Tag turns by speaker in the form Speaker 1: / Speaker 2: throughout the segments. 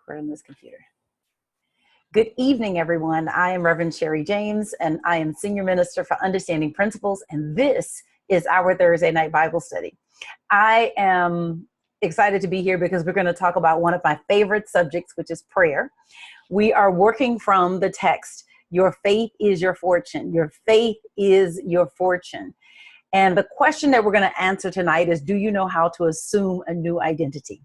Speaker 1: recording this computer. Good evening, everyone. I am Reverend Sherry James, and I am Senior Minister for Understanding Principles, and this is our Thursday night Bible study. I am excited to be here because we're going to talk about one of my favorite subjects, which is prayer. We are working from the text, "Your faith is your fortune." Your faith is your fortune. And the question that we're going to answer tonight is, do you know how to assume a new identity?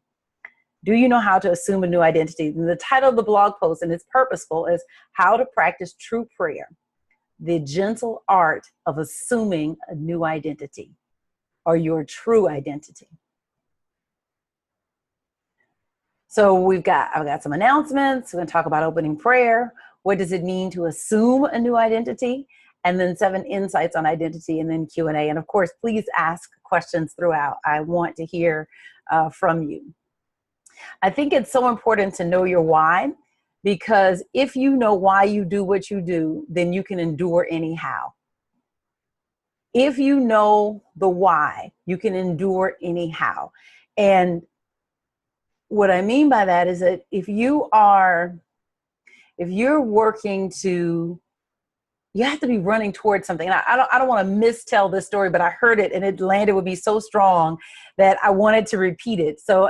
Speaker 1: Do you know how to assume a new identity? And the title of the blog post, and it's purposeful, is How to Practice True Prayer, the Gentle Art of Assuming a New Identity, or your true identity. So I've got some announcements. We're going to talk about opening prayer. What does it mean to assume a new identity? And then 7 insights on identity, and then Q&A. And of course, please ask questions throughout. I want to hear from you. I think it's so important to know your why, because if you know why you do what you do, then you can endure anyhow. If you know the why, you can endure anyhow. And what I mean by that is that if you're working to, you have to be running towards something. And I don't want to mistell this story, but I heard it and it landed with me so strong that I wanted to repeat it. So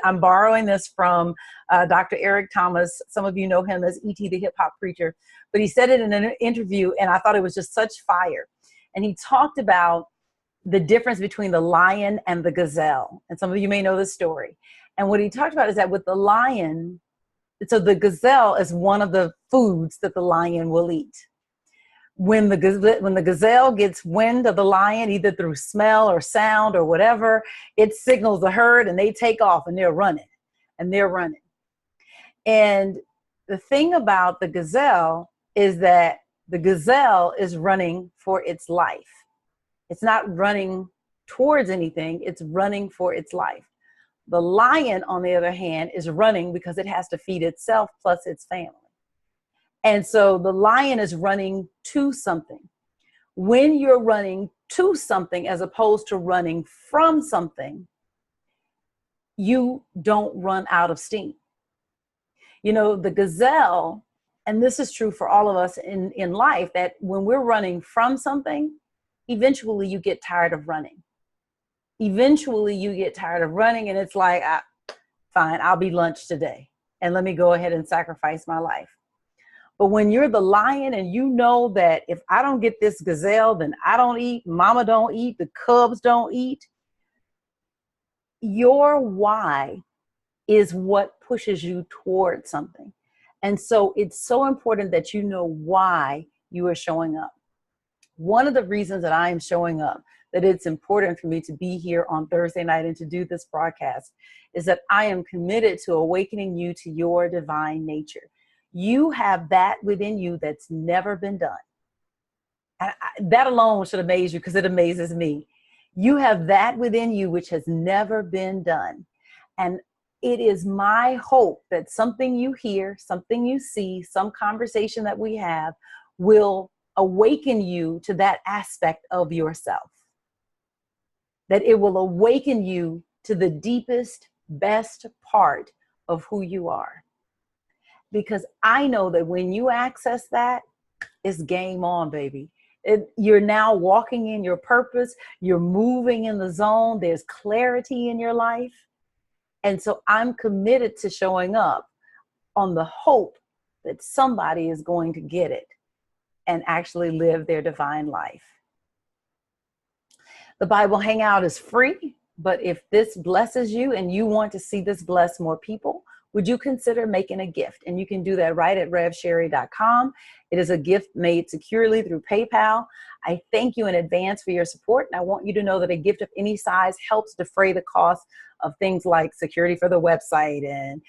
Speaker 1: I'm borrowing this from Dr. Eric Thomas. Some of you know him as E.T. the hip hop preacher, but he said it in an interview and I thought it was just such fire. And he talked about the difference between the lion and the gazelle. And some of you may know this story. And what he talked about is that with the lion, so the gazelle is one of the foods that the lion will eat. When the gazelle gets wind of the lion, either through smell or sound or whatever, it signals the herd and they take off and they're running. And the thing about the gazelle is that the gazelle is running for its life. It's not running towards anything, it's running for its life. The lion, on the other hand, is running because it has to feed itself plus its family. And so the lion is running to something. When you're running to something as opposed to running from something, you don't run out of steam. You know, the gazelle, and this is true for all of us in life, that when we're running from something, eventually you get tired of running. Eventually you get tired of running and it's like, fine, I'll be lunch today. And let me go ahead and sacrifice my life. But when you're the lion and you know that if I don't get this gazelle, then I don't eat, mama don't eat, the cubs don't eat. Your why is what pushes you towards something. And so it's so important that you know why you are showing up. One of the reasons that I am showing up, that it's important for me to be here on Thursday night and to do this broadcast, is that I am committed to awakening you to your divine nature. You have that within you that's never been done. And that alone should amaze you because it amazes me. You have that within you which has never been done. And it is my hope that something you hear, something you see, some conversation that we have will awaken you to that aspect of yourself. That it will awaken you to the deepest, best part of who you are. Because I know that when you access that, it's game on, baby. You're now walking in your purpose. You're moving in the zone. There's clarity in your life. And so I'm committed to showing up on the hope that somebody is going to get it and actually live their divine life. The Bible Hangout is free, but if this blesses you and you want to see this bless more people, would you consider making a gift? And you can do that right at revsherry.com. It is a gift made securely through PayPal. I thank you in advance for your support. And I want you to know that a gift of any size helps defray the cost of things like security for the website and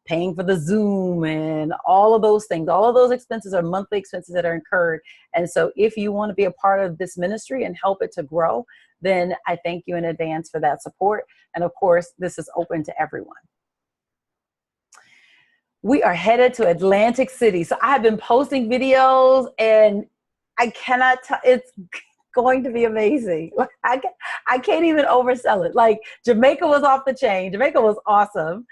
Speaker 1: paying for the Zoom and all of those things. All of those expenses are monthly expenses that are incurred. And so if you want to be a part of this ministry and help it to grow, then I thank you in advance for that support. And of course, this is open to everyone. We are headed to Atlantic City. So I have been posting videos and I cannot tell, it's going to be amazing. I can't even oversell it. Like Jamaica was off the chain. Jamaica was awesome.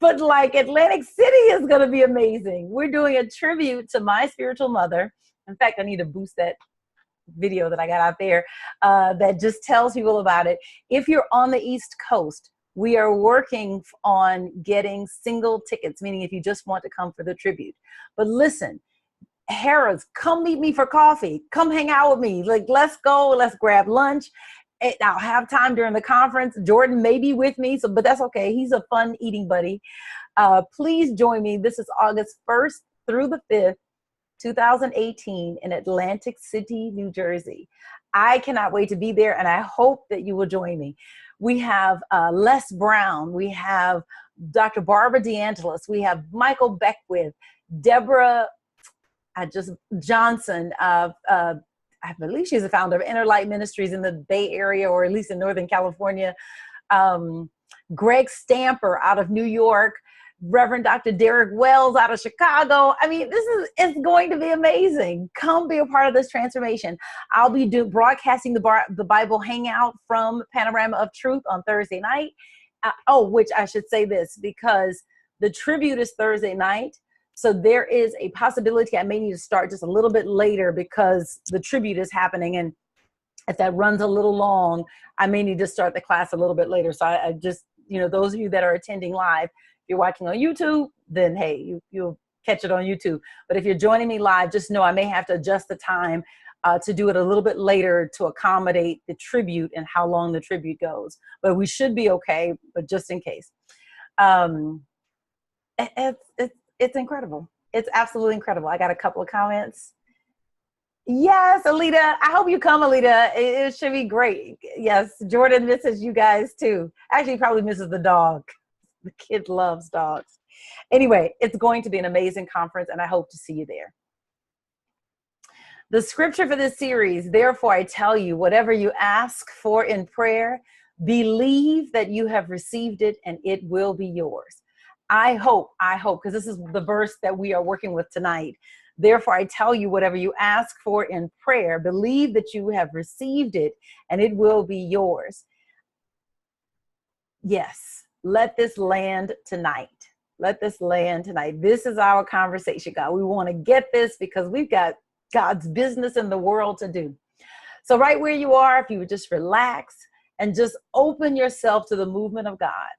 Speaker 1: But like Atlantic City is going to be amazing. We're doing a tribute to my spiritual mother. In fact, I need to boost that video that I got out there that just tells people about it. If you're on the East Coast, we are working on getting single tickets, meaning if you just want to come for the tribute. But listen, Harrah's, come meet me for coffee. Come hang out with me. Like, let's go. Let's grab lunch. And I'll have time during the conference. Jordan may be with me, but that's okay. He's a fun eating buddy. Please join me. This is August 1st through the 5th. 2018 in Atlantic City, New Jersey. I cannot wait to be there, and I hope that you will join me. We have Les Brown, we have Dr. Barbara DeAngelis, we have Michael Beckwith, Deborah Johnson. I believe she's the founder of Inner Light Ministries in the Bay Area, or at least in Northern California. Greg Stamper out of New York. Reverend Dr. Derek Wells out of Chicago. I mean, it's going to be amazing. Come be a part of this transformation. I'll be broadcasting the Bible Hangout from Panorama of Truth on Thursday night. Which I should say this, because the tribute is Thursday night. So there is a possibility I may need to start just a little bit later because the tribute is happening. And if that runs a little long, I may need to start the class a little bit later. So I just, those of you that are attending live, if you're watching on YouTube, then hey, you'll catch it on YouTube. But if you're joining me live, just know I may have to adjust the time to do it a little bit later to accommodate the tribute and how long the tribute goes. But we should be okay, but just in case. It's incredible. It's absolutely incredible. I got a couple of comments. Yes, Alita. I hope you come, Alita. It should be great. Yes, Jordan misses you guys too. Actually, he probably misses the dog. The kid loves dogs. Anyway, it's going to be an amazing conference, and I hope to see you there. The scripture for this series, therefore I tell you, whatever you ask for in prayer, believe that you have received it and it will be yours. I hope, because this is the verse that we are working with tonight. Therefore I tell you, whatever you ask for in prayer, believe that you have received it and it will be yours. Yes. Let this land tonight. Let this land tonight. This is our conversation, God. We want to get this because we've got God's business in the world to do. So right where you are, if you would just relax and just open yourself to the movement of God,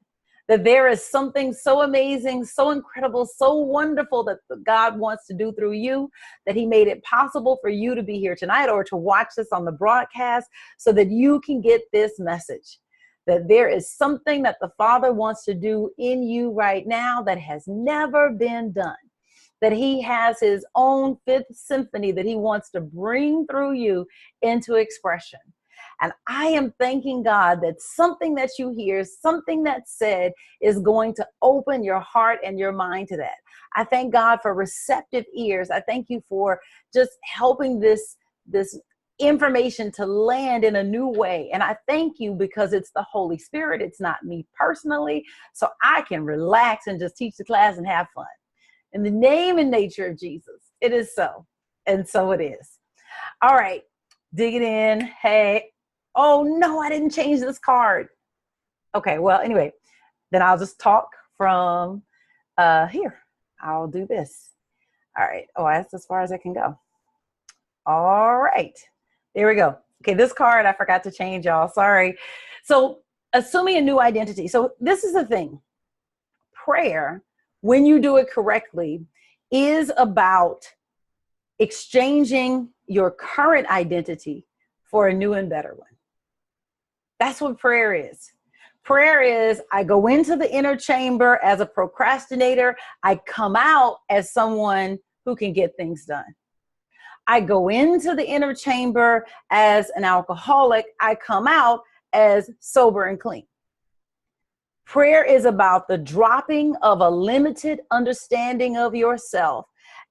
Speaker 1: that there is something so amazing, so incredible, so wonderful that God wants to do through you, that he made it possible for you to be here tonight or to watch this on the broadcast so that you can get this message. That there is something that the Father wants to do in you right now that has never been done. That he has his own fifth symphony that he wants to bring through you into expression. And I am thanking God that something that you hear, something that's said is going to open your heart and your mind to that. I thank God for receptive ears. I thank you for just helping this information to land in a new way. And I thank you because it's the Holy Spirit. It's not me personally. So I can relax and just teach the class and have fun. In the name and nature of Jesus, it is so. And so it is. All right. Dig it in. Hey. Oh no, I didn't change this card. Okay. Well, anyway, then I'll just talk from here. I'll do this. All right. Oh, that's as far as I can go. All right. There we go. Okay, this card I forgot to change, y'all. Sorry. So, assuming a new identity. So, this is the thing. Prayer, when you do it correctly, is about exchanging your current identity for a new and better one. That's what prayer is. Prayer is, I go into the inner chamber as a procrastinator. I come out as someone who can get things done. I go into the inner chamber as an alcoholic. I come out as sober and clean. Prayer is about the dropping of a limited understanding of yourself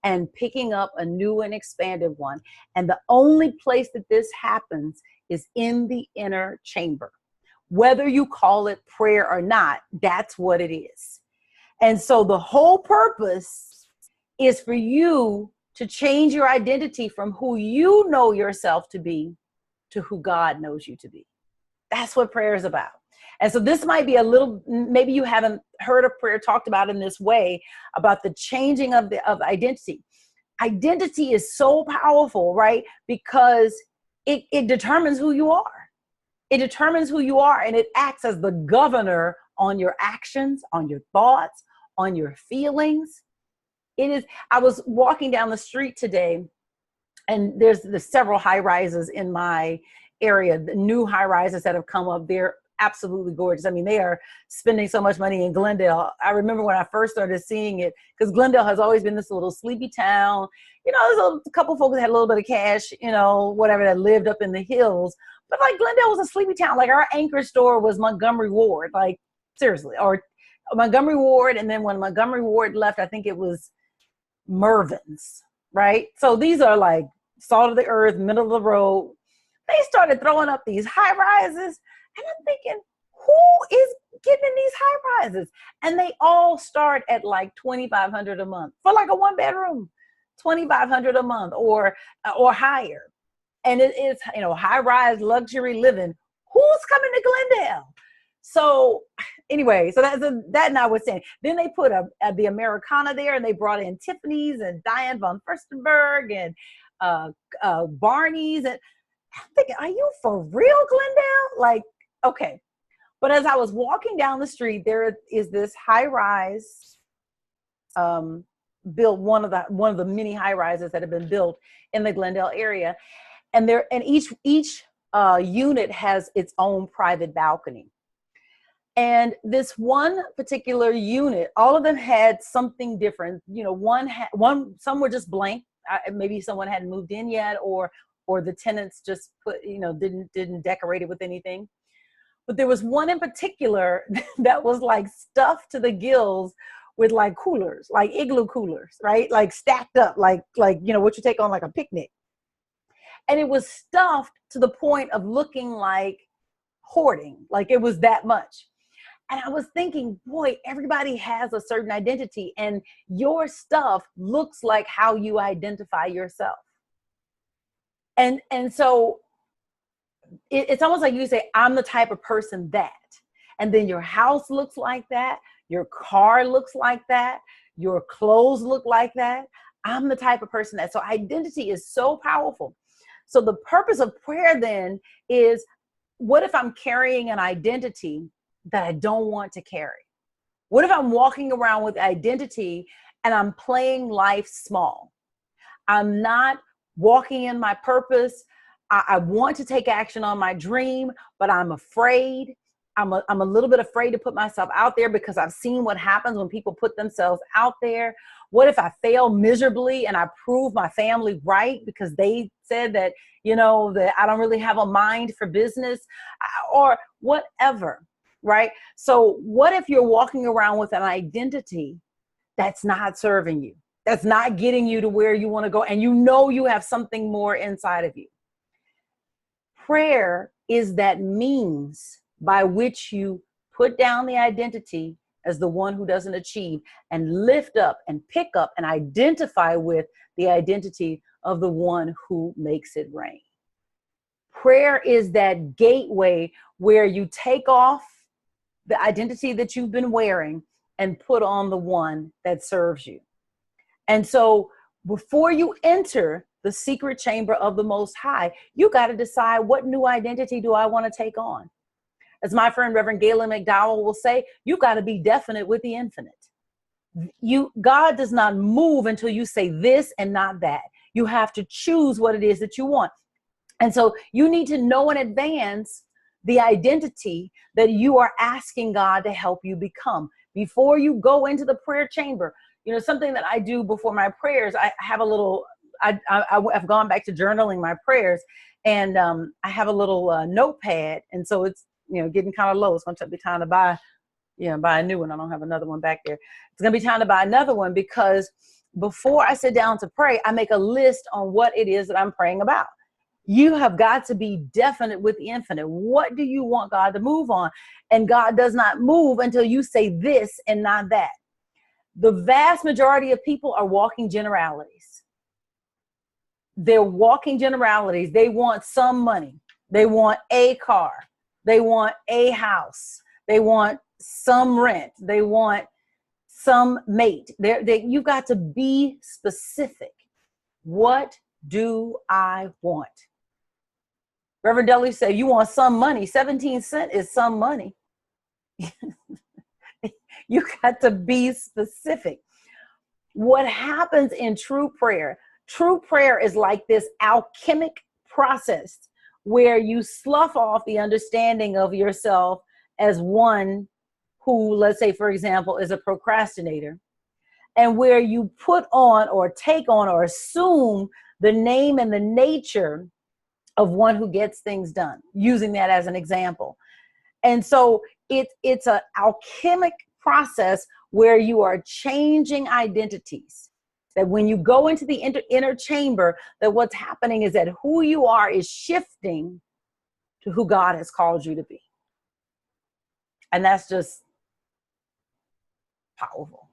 Speaker 1: and picking up a new and expanded one. And the only place that this happens is in the inner chamber. Whether you call it prayer or not, that's what it is. And so the whole purpose is for you to change your identity from who you know yourself to be to who God knows you to be. That's what prayer is about. And so this might be a little, maybe you haven't heard of prayer talked about in this way, about the changing of identity. Identity is so powerful, right? Because it determines who you are. It determines who you are, and it acts as the governor on your actions, on your thoughts, on your feelings. I was walking down the street today, and there's several high rises in my area, the new high rises that have come up. They're absolutely gorgeous. I mean, they are spending so much money in Glendale. I remember when I first started seeing it, because Glendale has always been this little sleepy town. There's a couple folks that had a little bit of cash, whatever, that lived up in the hills. But like Glendale was a sleepy town. Like our anchor store was Montgomery Ward, like seriously, or Montgomery Ward. And then when Montgomery Ward left, I think it was Mervin's, right? So these are like salt of the earth, middle of the road. They started throwing up these high rises, and I'm thinking, who is getting in these high rises? And they all start at like $2,500 a month for like a one bedroom, $2,500 a month or higher. And it is, high rise luxury living. Who's coming to Glendale? So anyway, so that notwithstanding, then they put the Americana there, and they brought in Tiffany's and Diane von Furstenberg and Barney's. And I'm thinking, are you for real, Glendale? Like, okay. But as I was walking down the street, there is this high rise built, one of the many high rises that have been built in the Glendale area. And each unit has its own private balcony. And this one particular unit, all of them had something different. Some were just blank. Maybe someone hadn't moved in yet, or the tenants just didn't decorate it with anything. But there was one in particular that was like stuffed to the gills with like coolers, like igloo coolers, right? Like stacked up, like what you take on like a picnic. And it was stuffed to the point of looking like hoarding, like it was that much. And I was thinking, boy, everybody has a certain identity, and your stuff looks like how you identify yourself. And so it's almost like you say, I'm the type of person that, and then your house looks like that, your car looks like that, your clothes look like that. I'm the type of person that. So identity is so powerful. So the purpose of prayer then is, what if I'm carrying an identity that I don't want to carry? What if I'm walking around with identity and I'm playing life small? I'm not walking in my purpose. I want to take action on my dream, but I'm afraid. I'm a little bit afraid to put myself out there because I've seen what happens when people put themselves out there. What if I fail miserably and I prove my family right because they said that, that I don't really have a mind for business or whatever, right? So what if you're walking around with an identity that's not serving you, that's not getting you to where you want to go, and you have something more inside of you? Prayer is that means by which you put down the identity as the one who doesn't achieve, and lift up and pick up and identify with the identity of the one who makes it rain. Prayer is that gateway where you take off the identity that you've been wearing and put on the one that serves you. And so before you enter the secret chamber of the Most High, you got to decide, what new identity do I want to take on? As my friend Reverend Galen McDowell will say, you got to be definite with the infinite. God does not move until you say this and not that. You have to choose what it is that you want. And so you need to know in advance the identity that you are asking God to help you become. Before you go into the prayer chamber, something that I do before my prayers, I have a little, I've gone back to journaling my prayers, and I have a little notepad. And so it's, getting kind of low. It's going to be time to buy a new one. I don't have another one back there. It's going to be time to buy another one, because before I sit down to pray, I make a list on what it is that I'm praying about. You have got to be definite with the infinite. What do you want God to move on? And God does not move until you say this and not that. The vast majority of people are walking generalities. They're walking generalities. They want some money. They want a car. They want a house. They want some rent. They want some mate. You've got to be specific. What do I want? Reverend Dudley said, you want some money. 17 cents is some money. You got to be specific. What happens in true prayer is like this alchemic process where you slough off the understanding of yourself as one who, let's say, for example, is a procrastinator, and where you put on or take on or assume the name and the nature of one who gets things done, using that as an example. And so it's an alchemic process where you are changing identities. That when you go into the inner chamber, that what's happening is that who you are is shifting to who God has called you to be. And that's just powerful.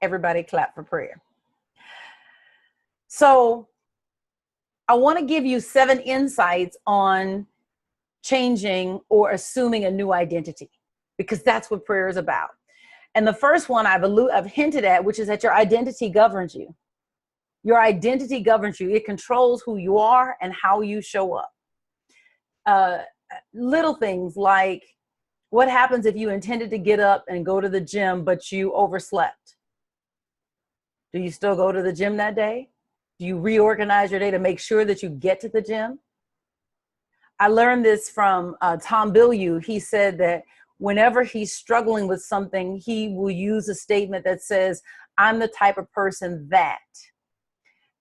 Speaker 1: Everybody clap for prayer. So I want to give you 7 insights on changing or assuming a new identity, because that's what prayer is about. And the first one I've hinted at, which is that your identity governs you. Your identity governs you. It controls who you are and how you show up. Little things like, what happens if you intended to get up and go to the gym, but you overslept? Do you still go to the gym that day? Do you reorganize your day to make sure that you get to the gym? I learned this from Tom Bilyeu. He said that whenever he's struggling with something, he will use a statement that says, I'm the type of person that.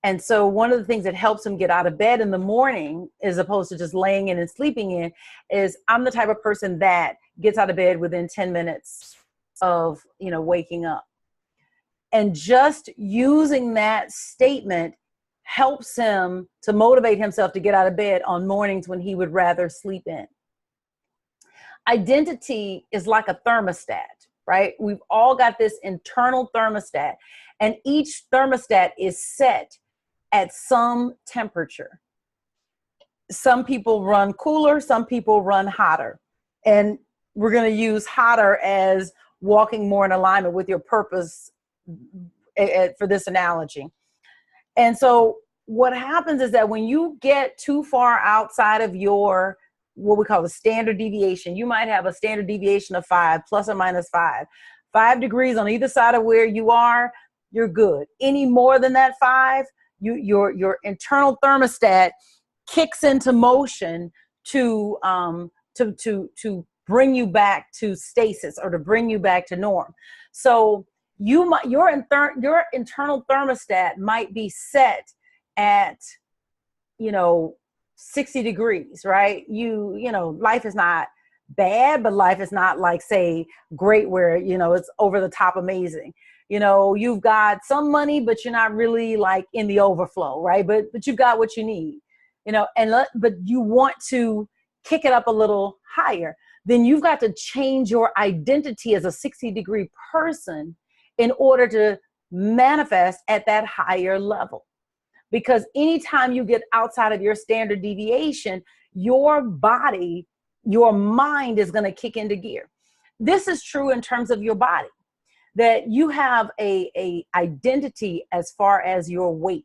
Speaker 1: And so one of the things that helps him get out of bed in the morning, as opposed to just laying in and sleeping in, is I'm the type of person that gets out of bed within 10 minutes of, waking up. And just using that statement helps him to motivate himself to get out of bed on mornings when he would rather sleep in. Identity is like a thermostat, right? We've all got this internal thermostat, and each thermostat is set at some temperature. Some people run cooler, some people run hotter. And we're going to use hotter as walking more in alignment with your purpose for this analogy. And so what happens is that when you get too far outside of your, what we call the standard deviation, you might have a standard deviation of 5 plus or minus 5. 5 degrees on either side of where you are, you're good. Any more than that 5, your internal thermostat kicks into motion to bring you back to stasis or to bring you back to norm. So your internal thermostat might be set at 60 degrees, right? Life is not bad, but life is not like, say, great where it's over the top amazing. You've got some money, but you're not really like in the overflow, right? But you've got what you need, but you want to kick it up a little higher. Then you've got to change your identity as a 60-degree person in order to manifest at that higher level. Because anytime you get outside of your standard deviation, your body, your mind is going to kick into gear. This is true in terms of your body, that you have a identity as far as your weight.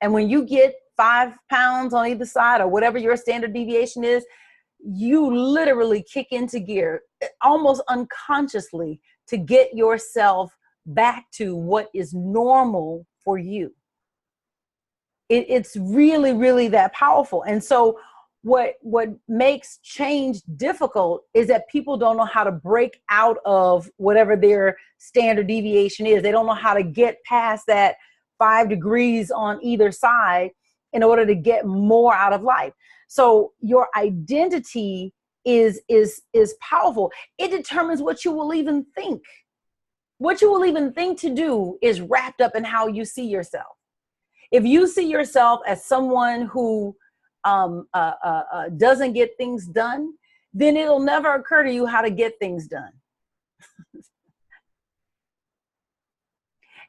Speaker 1: And when you get 5 pounds on either side or whatever your standard deviation is, you literally kick into gear almost unconsciously to get yourself back to what is normal for you. It's really, really that powerful. And so what makes change difficult is that people don't know how to break out of whatever their standard deviation is. They don't know how to get past that 5 degrees on either side in order to get more out of life. So your identity is powerful. It determines what you will even think. What you will even think to do is wrapped up in how you see yourself. If you see yourself as someone who doesn't get things done, then it'll never occur to you how to get things done.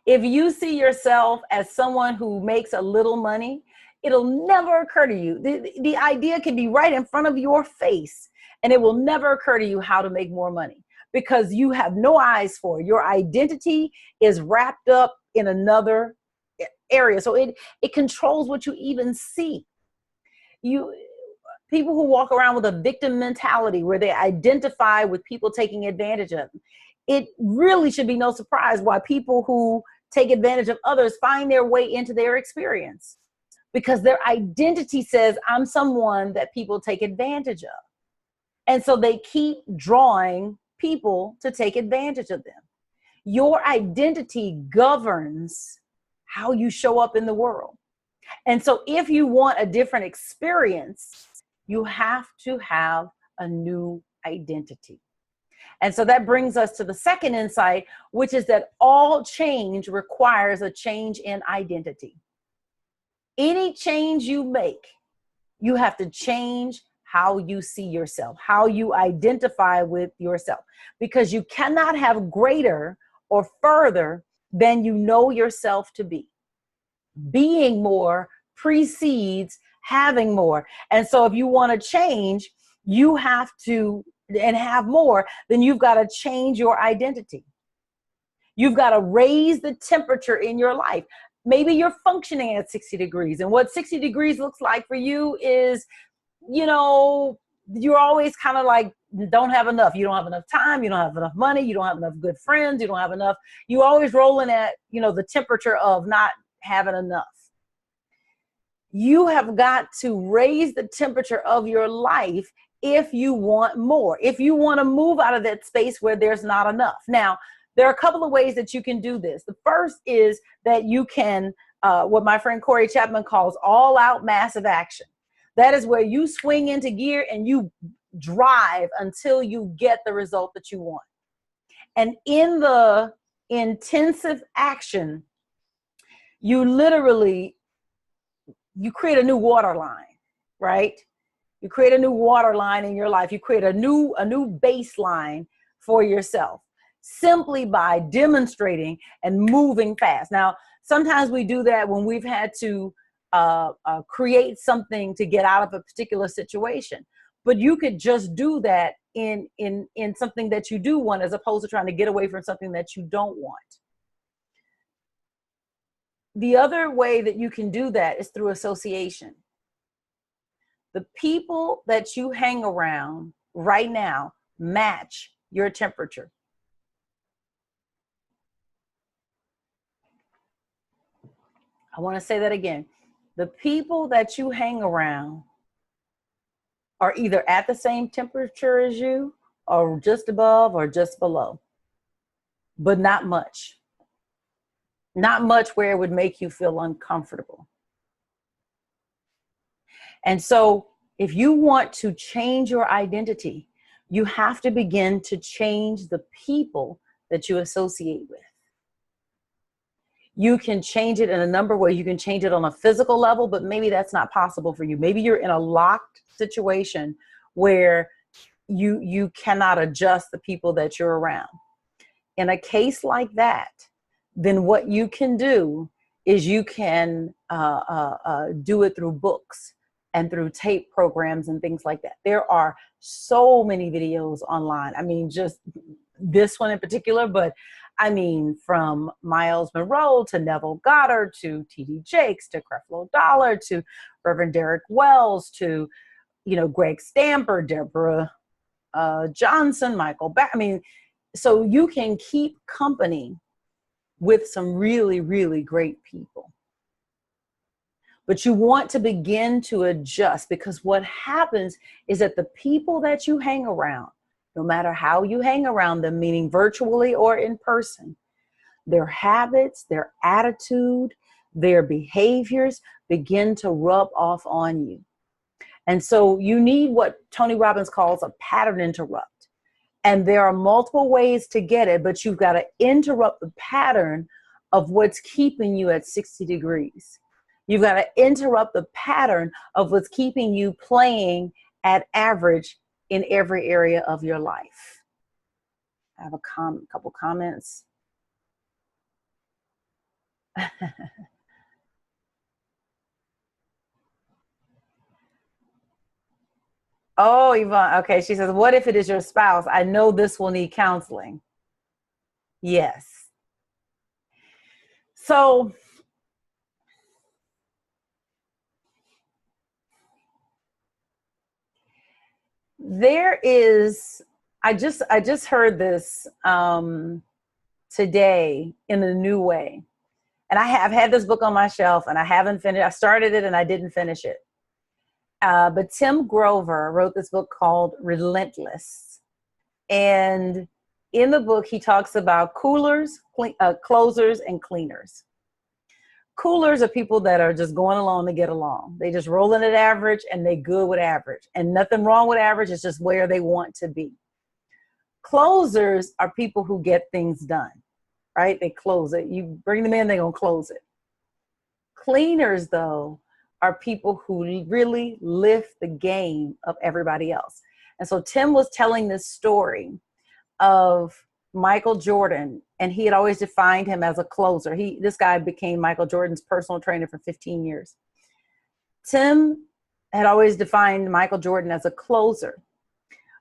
Speaker 1: If you see yourself as someone who makes a little money, It'll never occur to you. The idea can be right in front of your face, and it will never occur to you how to make more money because you have no eyes for it. Your identity is wrapped up in another area. So it controls what you even see. People who walk around with a victim mentality where they identify with people taking advantage of them, it really should be no surprise why people who take advantage of others find their way into their experience, because their identity says, I'm someone that people take advantage of. And so they keep drawing people to take advantage of them. Your identity governs how you show up in the world. And so if you want a different experience, you have to have a new identity. And so that brings us to the second insight, which is that all change requires a change in identity. Any change you make, you have to change how you see yourself, how you identify with yourself, because you cannot have greater or further than you know yourself to be. Being more precedes having more. And so if you want to change, you have to, and have more, then you've got to change your identity. You've got to raise the temperature in your life. Maybe you're functioning at 60 degrees. And what 60 degrees looks like for you is, you're always kind of like, don't have enough. You don't have enough time. You don't have enough money. You don't have enough good friends. You don't have enough. You always rolling at, the temperature of not having enough. You have got to raise the temperature of your life if you want more, if you want to move out of that space where there's not enough. Now, there are a couple of ways that you can do this. The first is that you can, what my friend Corey Chapman calls all out massive action. That is where you swing into gear and you drive until you get the result that you want. And in the intensive action, you create a new water line, right? You create a new water line in your life. You create a new baseline for yourself simply by demonstrating and moving fast. Now, sometimes we do that when we've had to create something to get out of a particular situation. But you could just do that in something that you do want, as opposed to trying to get away from something that you don't want. The other way that you can do that is through association. The people that you hang around right now match your temperature. I want to say that again. The people that you hang around are either at the same temperature as you, or just above, or just below, but not much. Not much where it would make you feel uncomfortable. And so if you want to change your identity, you have to begin to change the people that you associate with. You can change it in a number of ways. You can change it on a physical level, but maybe that's not possible for you. Maybe you're in a locked situation where you cannot adjust the people that you're around. In a case like that, then what you can do is you can do it through books and through tape programs and things like that. There are so many videos online. I mean, just this one in particular, but I mean, from Miles Monroe to Neville Goddard to T.D. Jakes to Creflo Dollar to Reverend Derek Wells to, Greg Stamper, Deborah Johnson, Michael Back. I mean, so you can keep company with some really, really great people. But you want to begin to adjust, because what happens is that the people that you hang around, no matter how you hang around them, meaning virtually or in person, their habits, their attitude, their behaviors begin to rub off on you. And so you need what Tony Robbins calls a pattern interrupt. And there are multiple ways to get it, but you've got to interrupt the pattern of what's keeping you at 60 degrees. You've got to interrupt the pattern of what's keeping you playing at average in every area of your life. I have a couple comments. Oh, Yvonne. Okay. She says, what if it is your spouse? I know this will need counseling. Yes. So there is, I just heard this today in a new way. And I have had this book on my shelf and I haven't finished. I started it and I didn't finish it. But Tim Grover wrote this book called Relentless. And in the book, he talks about closers, and cleaners. Coolers are people that are just going along to get along. They just rolling at average and they good with average. And nothing wrong with average. It's just where they want to be. Closers are people who get things done, right? They close it. You bring them in, they're going to close it. Cleaners, though, are people who really lift the game of everybody else. And so Tim was telling this story of Michael Jordan, and he had always defined him as a closer. This guy became Michael Jordan's personal trainer for 15 years. Tim had always defined Michael Jordan as a closer.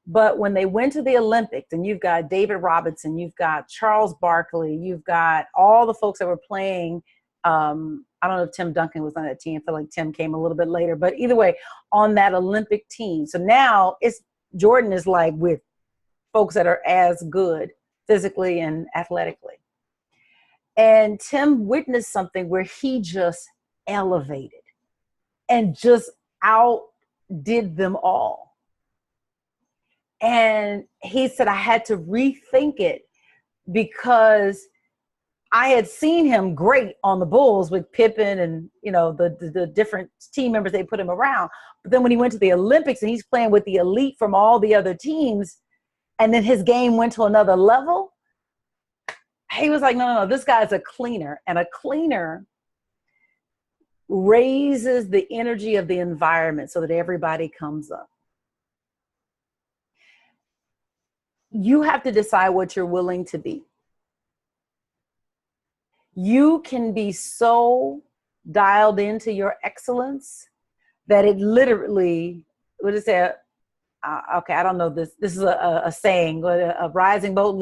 Speaker 1: But when they went to the Olympics, and you've got David Robinson, you've got Charles Barkley, you've got all the folks that were playing. I don't know if Tim Duncan was on that team. I feel like Tim came a little bit later. But either way, on that Olympic team. So now Jordan is like with folks that are as good physically and athletically. And Tim witnessed something where he just elevated and just outdid them all. And he said, I had to rethink it because I had seen him great on the Bulls with Pippen and, the different team members they put him around. But then when he went to the Olympics and he's playing with the elite from all the other teams, and then his game went to another level, he was like, no, this guy's a cleaner. And a cleaner raises the energy of the environment so that everybody comes up. You have to decide what you're willing to be. You can be so dialed into your excellence that it literally, what is it? Okay, I don't know this. This is a saying, a rising boat,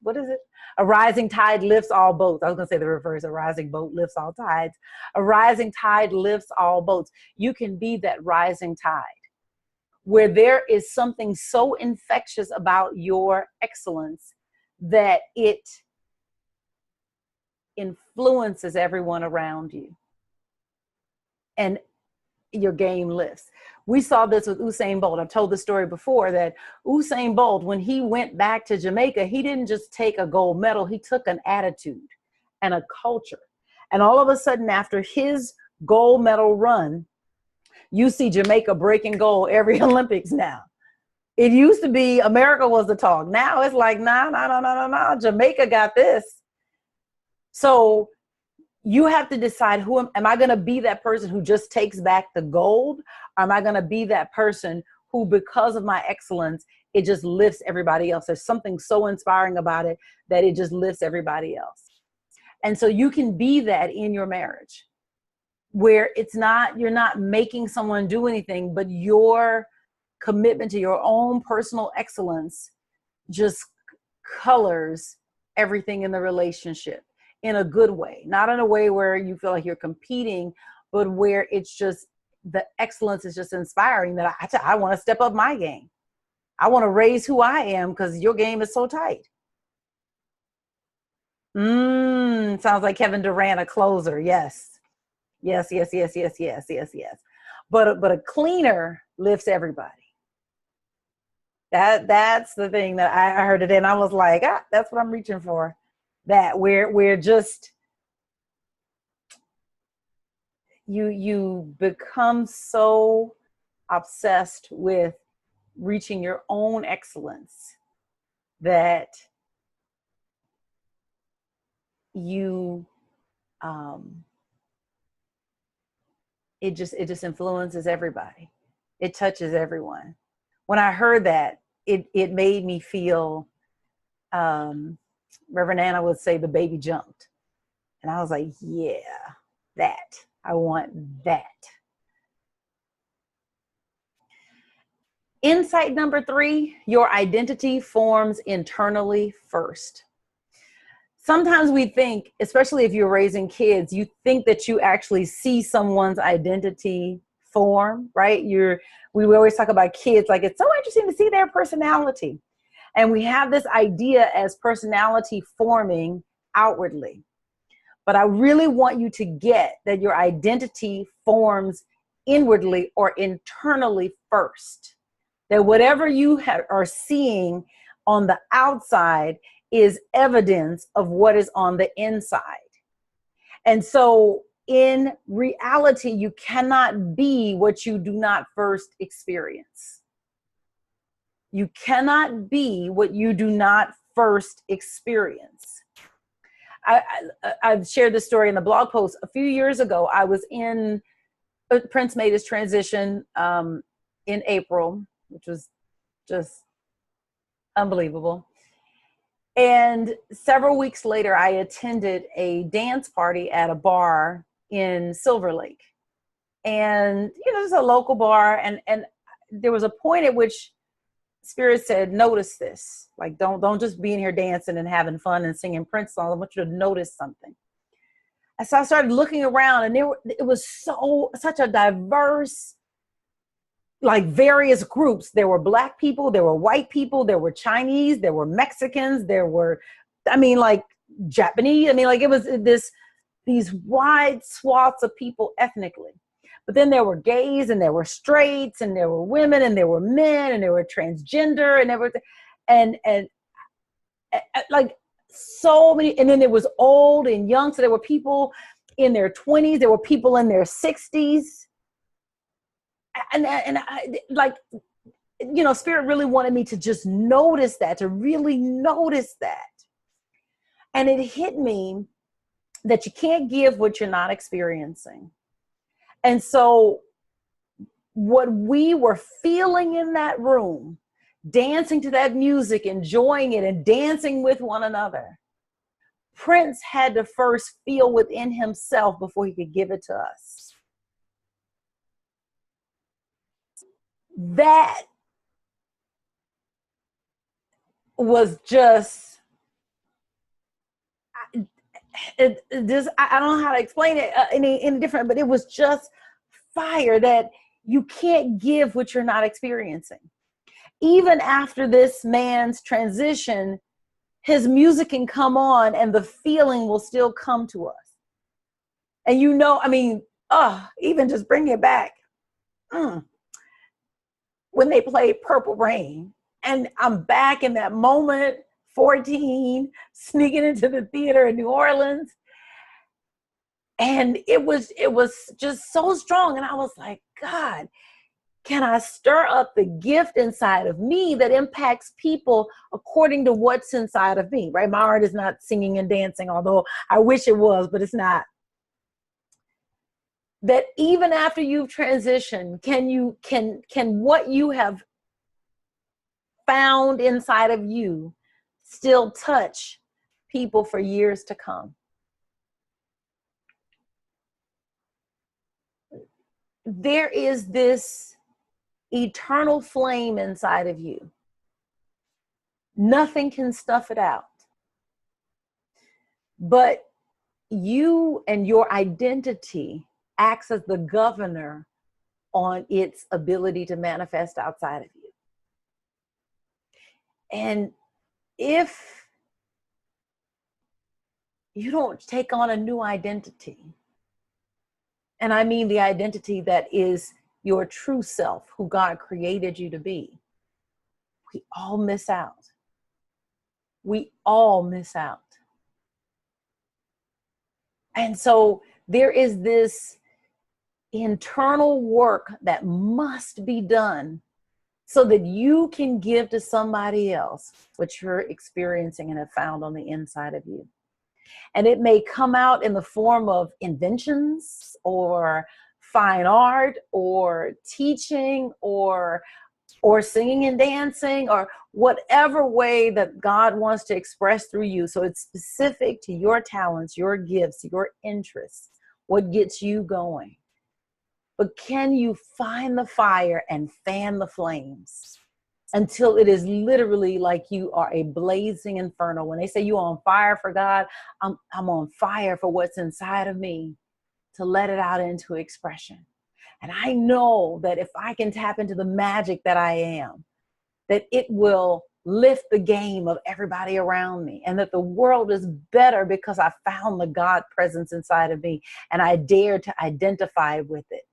Speaker 1: what is it? A rising tide lifts all boats. I was going to say the reverse. A rising boat lifts all tides. A rising tide lifts all boats. You can be that rising tide where there is something so infectious about your excellence that it influences everyone around you. And your game lifts. We saw this with Usain Bolt. I've told the story before that Usain Bolt, when he went back to Jamaica, he didn't just take a gold medal, he took an attitude and a culture. And all of a sudden, after his gold medal run, you see Jamaica breaking gold every Olympics now. It used to be America was the talk. Now it's like, no. Jamaica got this. So you have to decide, am I going to be that person who just takes back the gold? Or am I going to be that person who, because of my excellence, it just lifts everybody else? There's something so inspiring about it that it just lifts everybody else. And so you can be that in your marriage where you're not making someone do anything, but your commitment to your own personal excellence just colors everything in the relationship. In a good way, not in a way where you feel like you're competing, but where it's just the excellence is just inspiring that I want to step up my game. I want to raise who I am because your game is so tight. Sounds like Kevin Durant, a closer. Yes. But a cleaner lifts everybody. That's the thing that I heard it, and I was like, that's what I'm reaching for. That we're just, you become so obsessed with reaching your own excellence that you it just influences everybody. It touches everyone. When I heard that, it made me feel Reverend Anna would say the baby jumped. And I was like, yeah, I want that. Insight number 3, your identity forms internally first. Sometimes we think, especially if you're raising kids, you think that you actually see someone's identity form, right? We always talk about kids like it's so interesting to see their personality. And we have this idea as personality forming outwardly. But I really want you to get that your identity forms inwardly or internally first. That whatever you are seeing on the outside is evidence of what is on the inside. And so in reality, you cannot be what you do not first experience. You cannot be what you do not first experience. I've shared this story in the blog post. A few years ago, I was in, Prince made his transition in April, which was just unbelievable. And several weeks later, I attended a dance party at a bar in Silver Lake. And, you know, it's a local bar. And there was a point at which Spirit said, notice this. Like, don't just be in here dancing and having fun and singing Prince songs. I want you to notice something. And so I started looking around, and it was such a diverse, like, various groups. There were Black people, there were white people, there were Chinese, there were Mexicans, there were, like, Japanese. Like, it was these wide swaths of people ethnically. But then there were gays, and there were straights, and there were women, and there were men, and there were transgender, and everything, and like so many. And then there was old and young. So there were people in their 20s. There were people in their 60s. And I, like, you know, Spirit really wanted me to just notice that, to really notice that. And it hit me that you can't give what you're not experiencing. And so what we were feeling in that room, dancing to that music, enjoying it and dancing with one another, Prince had to first feel within himself before he could give it to us. That was just, I don't know how to explain it any different, but it was just fire, that you can't give what you're not experiencing. Even after this man's transition, his music can come on and the feeling will still come to us. And you know, even just bring it back. When they played Purple Rain, and I'm back in that moment, 14, sneaking into the theater in New Orleans. And it was just so strong. And I was like, God, can I stir up the gift inside of me that impacts people according to what's inside of me, right? My art is not singing and dancing, although I wish it was, but it's not. That even after you've transitioned, can what you have found inside of you still touch people for years to come? There is this eternal flame inside of you. Nothing can stuff it out. But you and your identity acts as the governor on its ability to manifest outside of you. And if you don't take on a new identity, and I mean the identity that is your true self, who God created you to be, we all miss out. We all miss out. And so there is this internal work that must be done so that you can give to somebody else what you're experiencing and have found on the inside of you. And it may come out in the form of inventions or fine art or teaching or singing and dancing, or whatever way that God wants to express through you. So it's specific to your talents, your gifts, your interests, what gets you going. but can you find the fire and fan the flames until it is literally like you are a blazing inferno? When they say you're on fire for God, I'm on fire for what's inside of me, to let it out into expression. And I know that if I can tap into the magic that I am, that it will lift the game of everybody around me, and that the world is better because I found the God presence inside of me and I dare to identify with it.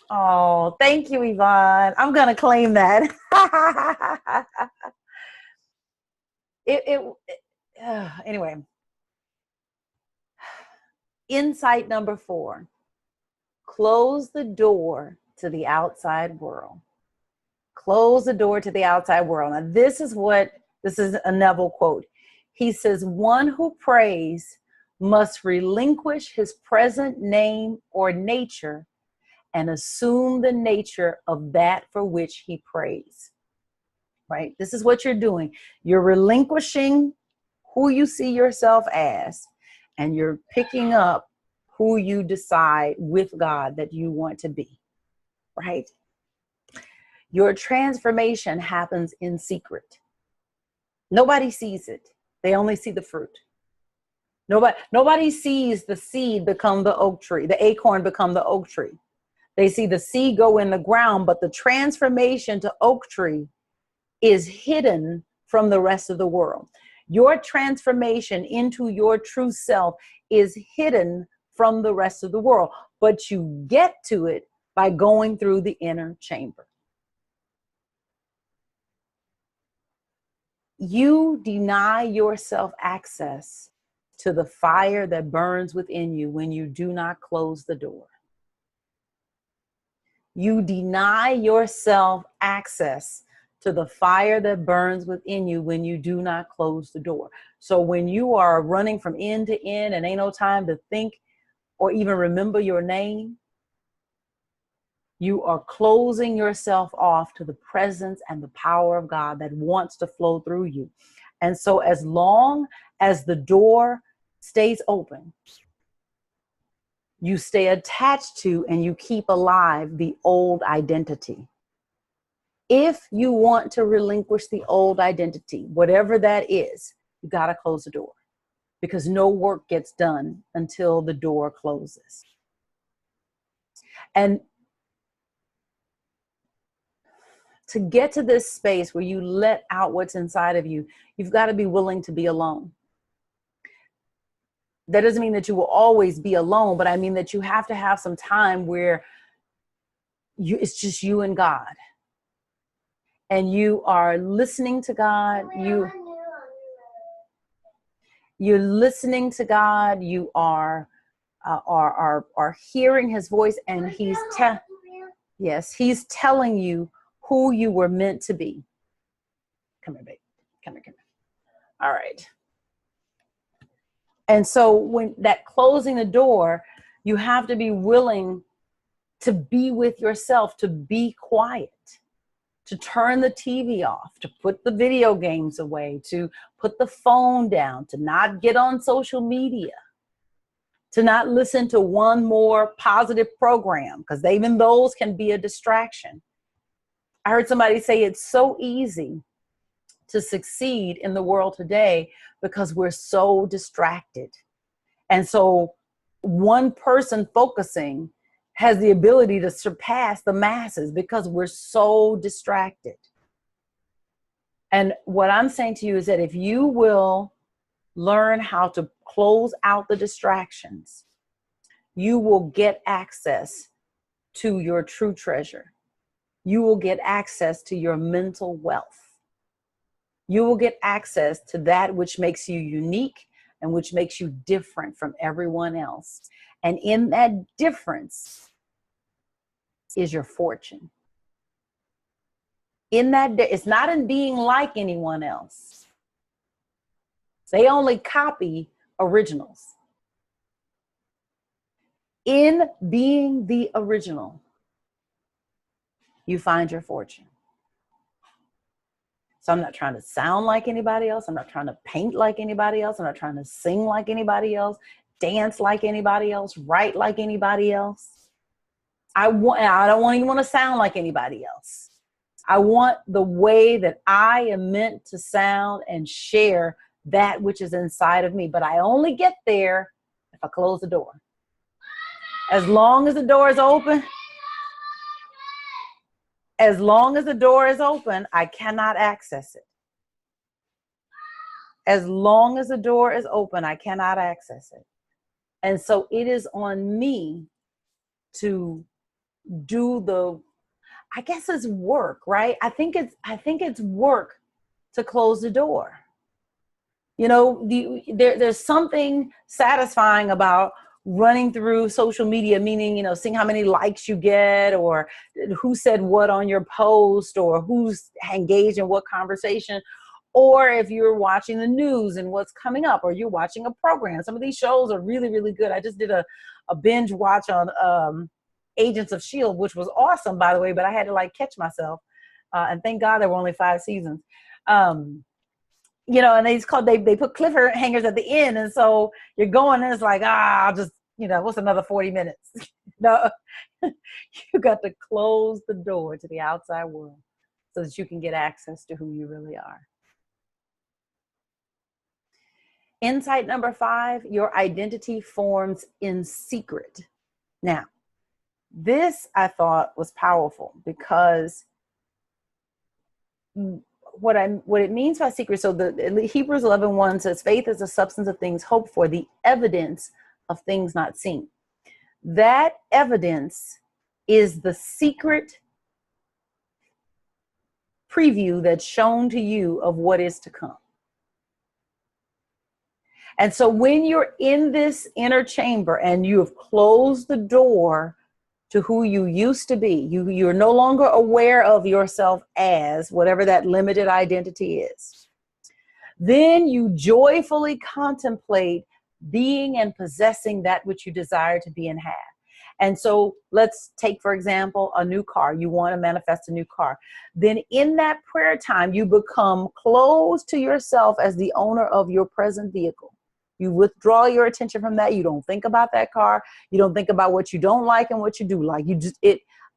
Speaker 1: Oh, thank you, Yvonne. I'm going to claim that. Anyway, insight number 4, close the door to the outside world. Close the door to the outside world. Now, this is a Neville quote. He says, one who prays must relinquish his present name or nature and assume the nature of that for which he prays. Right? This is what you're doing. You're relinquishing who you see yourself as, and you're picking up who you decide with God that you want to be. Right? Your transformation happens in secret. Nobody sees it. They only see the fruit. Nobody sees the seed become the oak tree, the acorn become the oak tree. They see the seed go in the ground, but the transformation to oak tree is hidden from the rest of the world. Your transformation into your true self is hidden from the rest of the world, but you get to it by going through the inner chamber. You deny yourself access to the fire that burns within you when you do not close the door. You deny yourself access to the fire that burns within you when you do not close the door. So when you are running from end to end and ain't no time to think or even remember your name, you are closing yourself off to the presence and the power of God that wants to flow through you. And so as long as the door stays open, you stay attached to and you keep alive the old identity. If you want to relinquish the old identity, whatever that is, you got to close the door, because no work gets done until the door closes. And to get to this space where you let out what's inside of you, you've got to be willing to be alone. That doesn't mean that you will always be alone, but I mean that you have to have some time where it's just you and God. And you are listening to God. You're listening to God. You are hearing his voice, and he's telling you who you were meant to be. Come here, baby. Come here. All right. And so when that closing the door, you have to be willing to be with yourself, to be quiet, to turn the TV off, to put the video games away, to put the phone down, to not get on social media, to not listen to one more positive program, because even those can be a distraction. I heard somebody say it's so easy to succeed in the world today because we're so distracted. And so one person focusing has the ability to surpass the masses because we're so distracted. And what I'm saying to you is that if you will learn how to close out the distractions, you will get access to your true treasure. You will get access to your mental wealth. You will get access to that which makes you unique and which makes you different from everyone else. And in that difference is your fortune. It's not in being like anyone else. They only copy originals. In being the original, you find your fortune. So I'm not trying to sound like anybody else. I'm not trying to paint like anybody else. I'm not trying to sing like anybody else, dance like anybody else, write like anybody else. I don't even want to sound like anybody else. I want the way that I am meant to sound and share that which is inside of me. But I only get there if I close the door. As long as the door is open, I cannot access it. As long as the door is open, I cannot access it. And so it is on me to do I guess it's work, right? I think it's work to close the door. You know, there's something satisfying about running through social media, meaning, you know, seeing how many likes you get, or who said what on your post, or who's engaged in what conversation, or if you're watching the news and what's coming up, or you're watching a program. Some of these shows are really, really good. I just did a binge watch on Agents of S.H.I.E.L.D., which was awesome, by the way, but I had to like catch myself. And thank God there were only 5 seasons. You know, and they put cliffhangers at the end. And so you're going and it's like, I'll just, you know, what's another 40 minutes? No, you got to close the door to the outside world so that you can get access to who you really are. Insight number 5, your identity forms in secret. Now, this I thought was powerful because what it means by secret. So the Hebrews 11:1 says, faith is the substance of things hoped for, the evidence of things not seen. That evidence is the secret preview that's shown to you of what is to come. And so when you're in this inner chamber and you have closed the door to who you used to be, you're no longer aware of yourself as whatever that limited identity is, then you joyfully contemplate being and possessing that which you desire to be and have. And so let's take, for example, a new car. You want to manifest a new car. Then in that prayer time, you become close to yourself as the owner of your present vehicle. You withdraw your attention from that. You don't think about that car. You don't think about what you don't like and what you do like.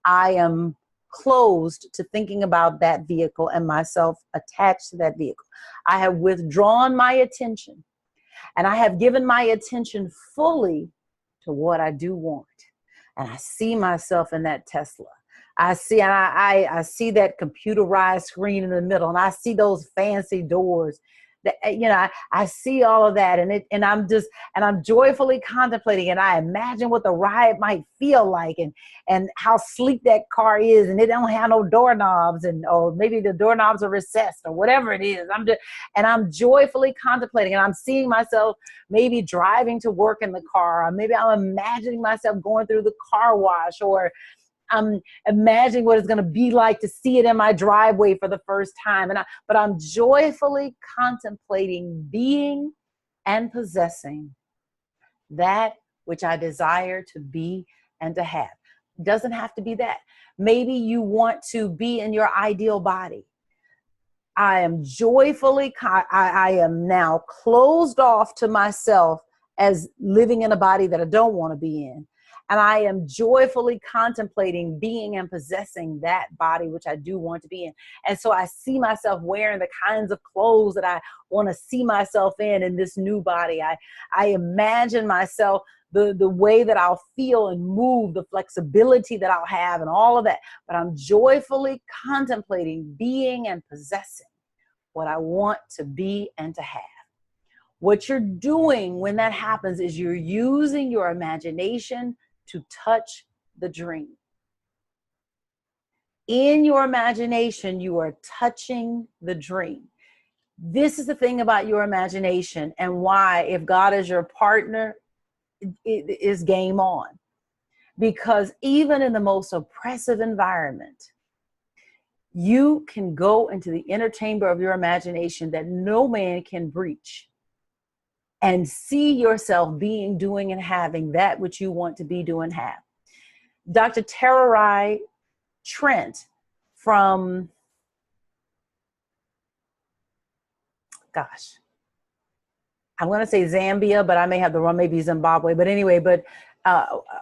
Speaker 1: I am closed to thinking about that vehicle and myself attached to that vehicle. I have withdrawn my attention, and I have given my attention fully to what I do want. And I see myself in that Tesla. I see that computerized screen in the middle, and I see those fancy doors. That, you know, I see all of that, and I'm joyfully contemplating, and I imagine what the ride might feel like, and how sleek that car is, and it don't have no doorknobs, or maybe the doorknobs are recessed, or whatever it is. I'm joyfully contemplating, and I'm seeing myself maybe driving to work in the car, or maybe I'm imagining myself going through the car wash, or I'm imagining what it's going to be like to see it in my driveway for the first time. But I'm joyfully contemplating being and possessing that which I desire to be and to have. It doesn't have to be that. Maybe you want to be in your ideal body. I am I am now closed off to myself as living in a body that I don't want to be in. And I am joyfully contemplating being and possessing that body which I do want to be in. And so I see myself wearing the kinds of clothes that I want to see myself in this new body. I imagine myself, the way that I'll feel and move, the flexibility that I'll have and all of that. But I'm joyfully contemplating being and possessing what I want to be and to have. What you're doing when that happens is you're using your imagination to touch the dream. In your imagination, you are touching the dream. This is the thing about your imagination, and why, if God is your partner, it is game on. Because even in the most oppressive environment, you can go into the inner chamber of your imagination that no man can breach, and see yourself being, doing, and having that which you want to be, do, and have. Dr. Tararai Trent from, I'm going to say Zambia, but I may have the wrong, maybe Zimbabwe. But anyway,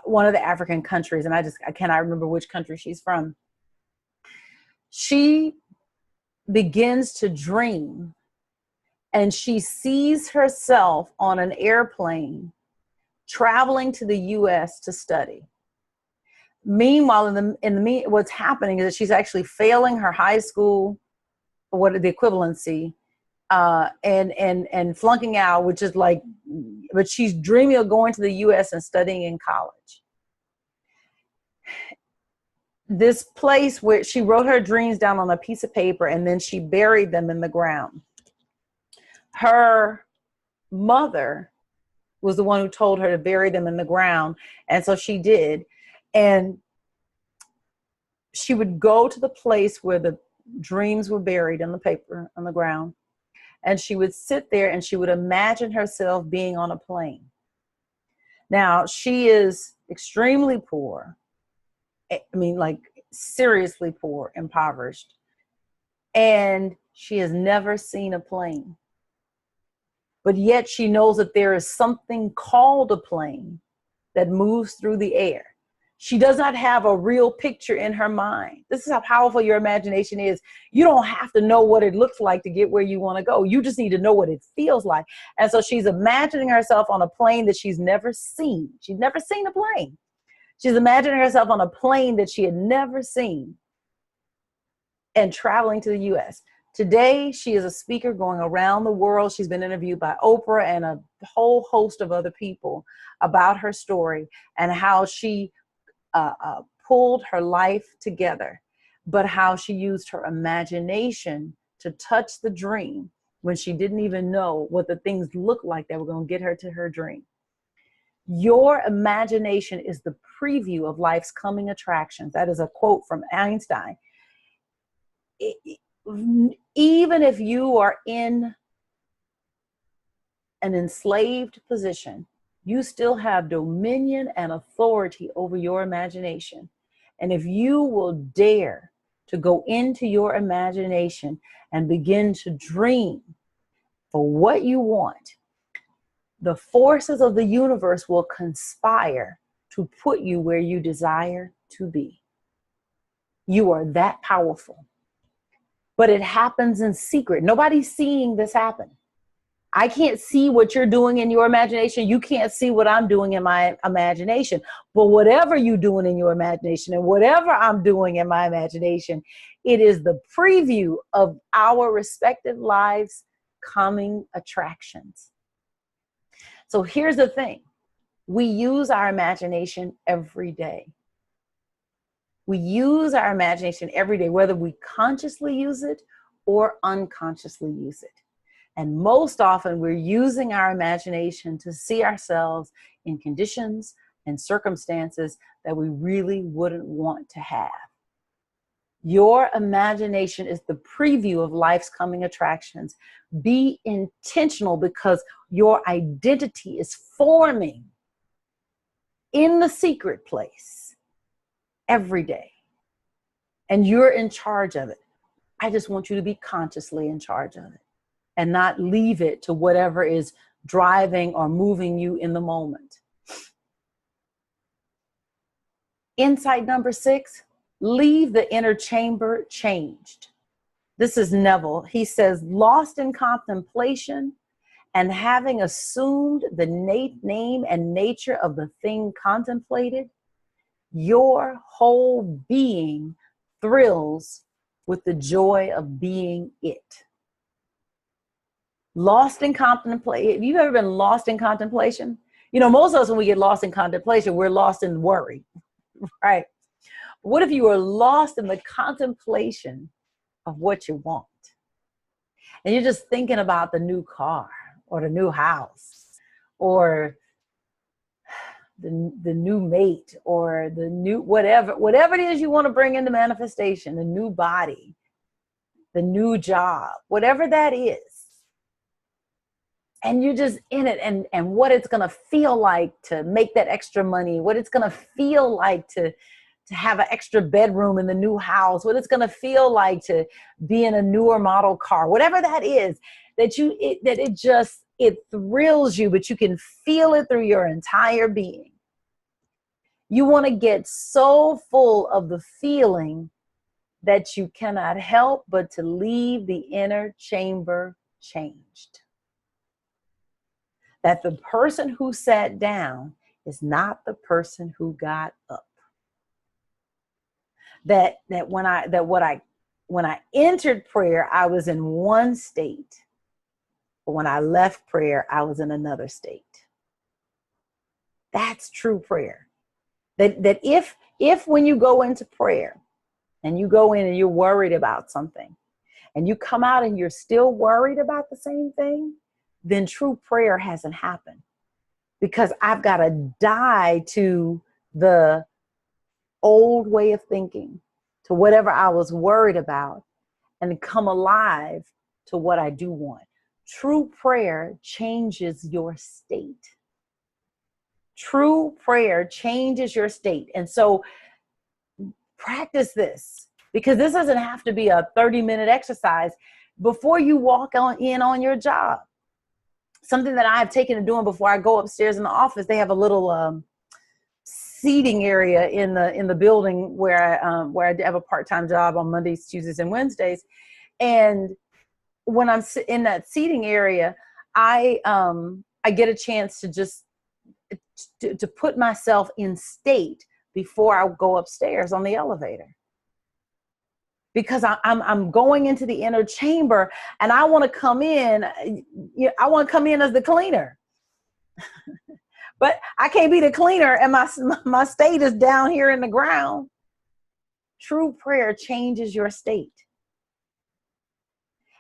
Speaker 1: one of the African countries, and I cannot remember which country she's from. She begins to dream, and she sees herself on an airplane traveling to the U.S. to study. Meanwhile, what's happening is that she's actually failing her high school, what the equivalency, and flunking out, which is like, but she's dreaming of going to the U.S. and studying in college. This place where she wrote her dreams down on a piece of paper, and then she buried them in the ground. Her mother was the one who told her to bury them in the ground, and so she did. And she would go to the place where the dreams were buried in the paper on the ground, and she would sit there and she would imagine herself being on a plane. Now, she is extremely poor. I mean, like seriously poor, impoverished. And she has never seen a plane. But yet she knows that there is something called a plane that moves through the air. She does not have a real picture in her mind. This is how powerful your imagination is. You don't have to know what it looks like to get where you want to go. You just need to know what it feels like. And so she's imagining herself on a plane that she's never seen. She's never seen a plane. She's imagining herself on a plane that she had never seen and traveling to the U.S. Today, she is a speaker going around the world. She's been interviewed by Oprah and a whole host of other people about her story and how she pulled her life together, but how she used her imagination to touch the dream when she didn't even know what the things looked like that were going to get her to her dream. Your imagination is the preview of life's coming attractions. That is a quote from Einstein. Even if you are in an enslaved position, you still have dominion and authority over your imagination. And if you will dare to go into your imagination and begin to dream for what you want, the forces of the universe will conspire to put you where you desire to be. You are that powerful. But it happens in secret. Nobody's seeing this happen. I can't see what you're doing in your imagination. You can't see what I'm doing in my imagination. But whatever you're doing in your imagination and whatever I'm doing in my imagination, it is the preview of our respective lives' coming attractions. So here's the thing. We use our imagination every day. We use our imagination every day, whether we consciously use it or unconsciously use it. And most often we're using our imagination to see ourselves in conditions and circumstances that we really wouldn't want to have. Your imagination is the preview of life's coming attractions. Be intentional because your identity is forming in the secret place every day. And you're in charge of it. I just want you to be consciously in charge of it and not leave it to whatever is driving or moving you in the moment. Insight number 6, leave the inner chamber changed. This is Neville. He says, lost in contemplation and having assumed the name and nature of the thing contemplated, your whole being thrills with the joy of being it. Lost in contemplation. Have you ever been lost in contemplation? You know, most of us, when we get lost in contemplation, we're lost in worry, right? What if you were lost in the contemplation of what you want? And you're just thinking about the new car or the new house or the new mate or the new whatever it is you want to bring into manifestation, the new body, the new job, whatever that is. And you're just in it and what it's going to feel like to make that extra money, what it's going to feel like to have an extra bedroom in the new house, what it's going to feel like to be in a newer model car, whatever that is, it thrills you, but you can feel it through your entire being. You want to get so full of the feeling that you cannot help but to leave the inner chamber changed. That the person who sat down is not the person who got up. When I entered prayer, I was in one state. But when I left prayer, I was in another state. That's true prayer. That if when you go into prayer and you go in and you're worried about something and you come out and you're still worried about the same thing, then true prayer hasn't happened. Because I've got to die to the old way of thinking, to whatever I was worried about, and come alive to what I do want. True prayer changes your state. True prayer changes your state. And so practice this, because this doesn't have to be a 30-minute exercise before you walk in on your job. Something that I've taken to doing before I go upstairs in the office, they have a little seating area in the building where I have a part-time job on Mondays, Tuesdays, and Wednesdays. And when I'm in that seating area, I get a chance to just to put myself in state before I go upstairs on the elevator. Because I'm going into the inner chamber and I want to come in. I want to come in as the cleaner, but I can't be the cleaner and my state is down here in the ground. True prayer changes your state.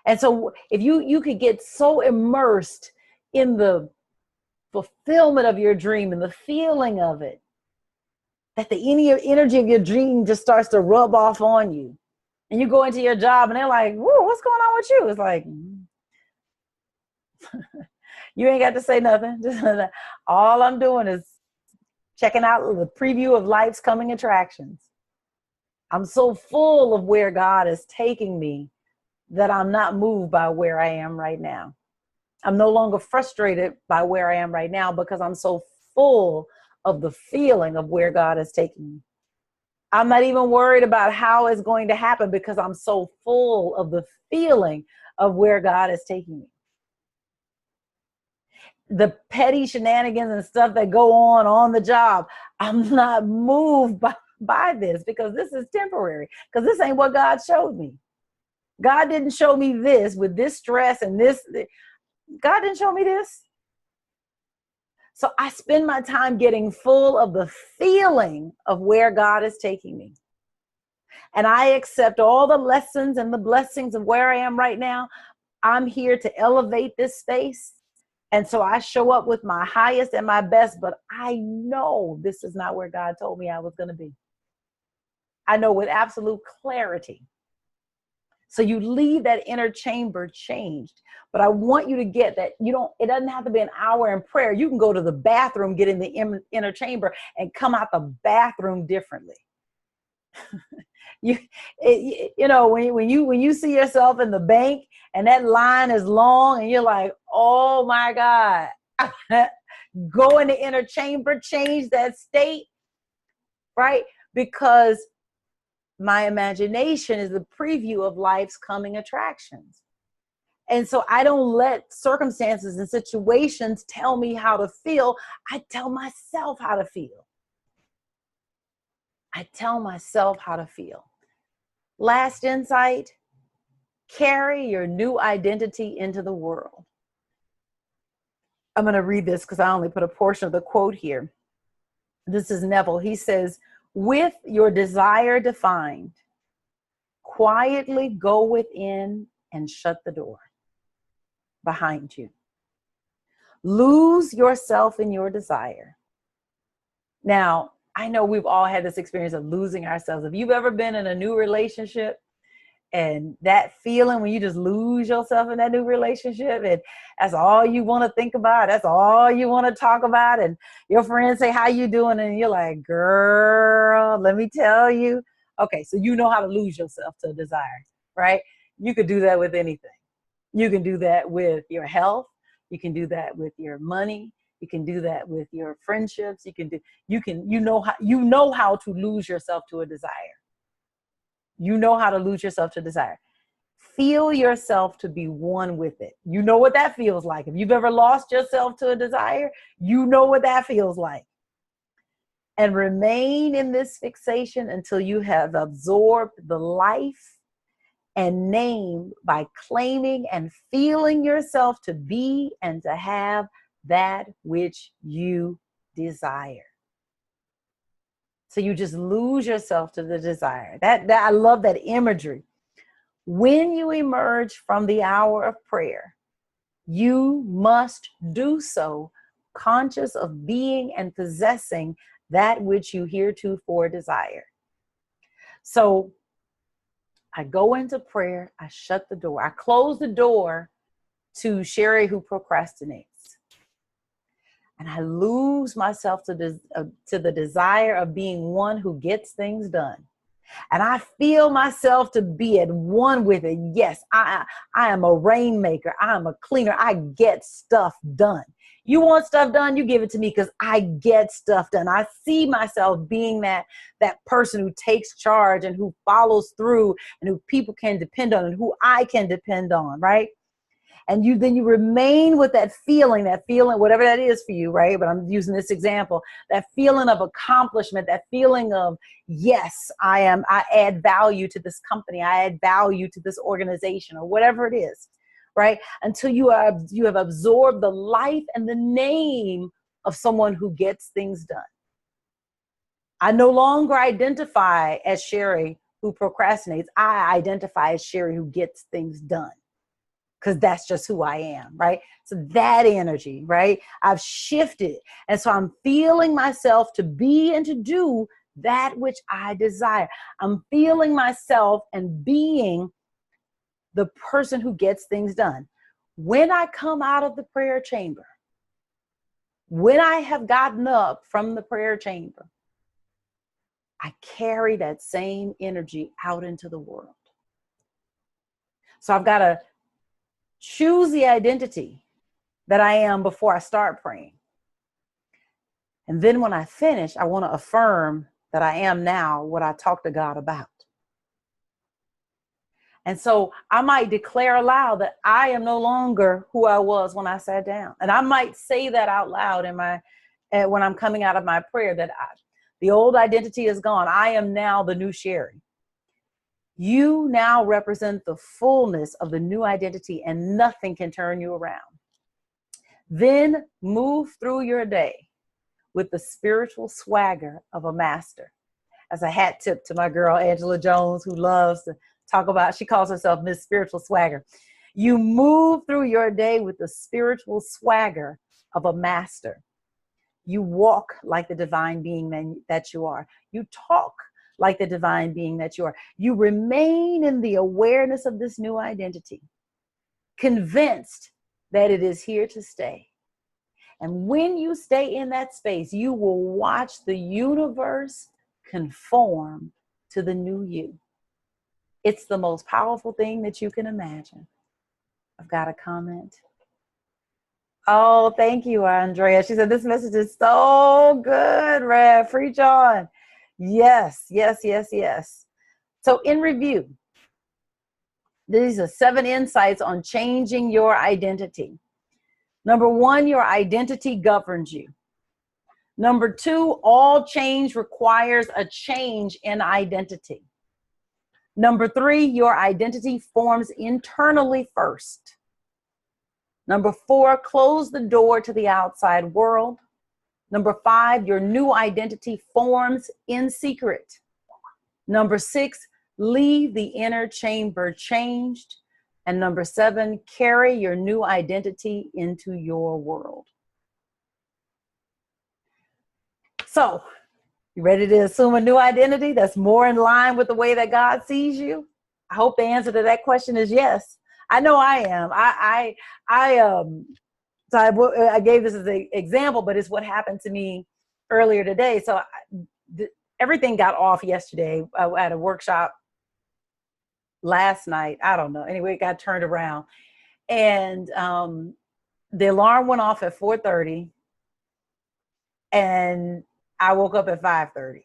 Speaker 1: And so if you could get so immersed in the fulfillment of your dream and the feeling of it, that the energy of your dream just starts to rub off on you. And you go into your job and they're like, whoa, what's going on with you? It's like, you ain't got to say nothing. All I'm doing is checking out the preview of life's coming attractions. I'm so full of where God is taking me that I'm not moved by where I am right now. I'm no longer frustrated by where I am right now because I'm so full of the feeling of where God is taking me. I'm not even worried about how it's going to happen because I'm so full of the feeling of where God is taking me. The petty shenanigans and stuff that go on the job, I'm not moved by this because this is temporary, because this ain't what God showed me. God didn't show me this with this stress and this. God didn't show me this. So I spend my time getting full of the feeling of where God is taking me. And I accept all the lessons and the blessings of where I am right now. I'm here to elevate this space. And so I show up with my highest and my best, but I know this is not where God told me I was going to be. I know with absolute clarity. So you leave that inner chamber changed. But I want you to get that it doesn't have to be an hour in prayer. You can go to the bathroom, get in the inner chamber, and come out the bathroom differently. When you see yourself in the bank and that line is long and you're like, oh my God, go in the inner chamber, change that state, right? Because my imagination is the preview of life's coming attractions. And so I don't let circumstances and situations tell me how to feel. I tell myself how to feel. I tell myself how to feel. Last insight, carry your new identity into the world. I'm going to read this because I only put a portion of the quote here. This is Neville. He says, with your desire defined, quietly go within and shut the door behind you. Lose yourself in your desire. Now, I know we've all had this experience of losing ourselves. If you've ever been in a new relationship and that feeling when you just lose yourself in that new relationship and that's all you want to think about, that's all you want to talk about, and your friends say, how you doing? And you're like, girl, let me tell you. Okay, so you know how to lose yourself to a desire, right? You could do that with anything. You can do that with your health. You can do that with your money. You can do that with your friendships. You know how to lose yourself to a desire. You know how to lose yourself to desire. Feel yourself to be one with it. You know what that feels like. If you've ever lost yourself to a desire, you know what that feels like. And remain in this fixation until you have absorbed the life and name by claiming and feeling yourself to be and to have that which you desire. So you just lose yourself to the desire. That I love that imagery. When you emerge from the hour of prayer, you must do so conscious of being and possessing that which you heretofore desire. So I go into prayer, I shut the door, I close the door to Sherry who procrastinates. And I lose myself to the desire of being one who gets things done. And I feel myself to be at one with it. Yes, I am a rainmaker. I am a cleaner. I get stuff done. You want stuff done, you give it to me because I get stuff done. I see myself being that person who takes charge and who follows through and who people can depend on and who I can depend on, right? And then you remain with that feeling, whatever that is for you, right? But I'm using this example, that feeling of accomplishment, that feeling of, yes, I add value to this company. I add value to this organization or whatever it is, right? Until you have absorbed the life and the name of someone who gets things done. I no longer identify as Sherry who procrastinates. I identify as Sherry who gets things done. Because that's just who I am, right? So that energy, right? I've shifted. And so I'm feeling myself to be and to do that which I desire. I'm feeling myself and being the person who gets things done. When I come out of the prayer chamber, when I have gotten up from the prayer chamber, I carry that same energy out into the world. So I've got to choose the identity that I am before I start praying. And then when I finish, I want to affirm that I am now what I talk to God about. And so I might declare aloud that I am no longer who I was when I sat down. And I might say that out loud when I'm coming out of my prayer, that the old identity is gone. I am now the new Sherry. You now represent the fullness of the new identity, and nothing can turn you around. Then move through your day with the spiritual swagger of a master. As a hat tip to my girl, Angela Jones, who loves to talk about, she calls herself Miss Spiritual Swagger. You move through your day with the spiritual swagger of a master. You walk like the divine being that you are. You talk like the divine being that you are. You remain in the awareness of this new identity, convinced that it is here to stay. And when you stay in that space, you will watch the universe conform to the new you. It's the most powerful thing that you can imagine. I've got a comment. Oh, thank you, Andrea. She said, this message is so good, Rev. Preach on. Yes, yes, yes, yes. So in review, these are 7 insights on changing your identity. Number 1, your identity governs you. Number 2, all change requires a change in identity. Number 3, your identity forms internally first. Number 4, close the door to the outside world. Number 5, your new identity forms in secret. Number 6, leave the inner chamber changed. And number 7, carry your new identity into your world. So, you ready to assume a new identity that's more in line with the way that God sees you? I hope the answer to that question is yes. I know I am. I gave this as an example, but it's what happened to me earlier today. So everything got off yesterday. I had a workshop last night. I don't know. Anyway, it got turned around. And the alarm went off at 4:30. And I woke up at 5:30,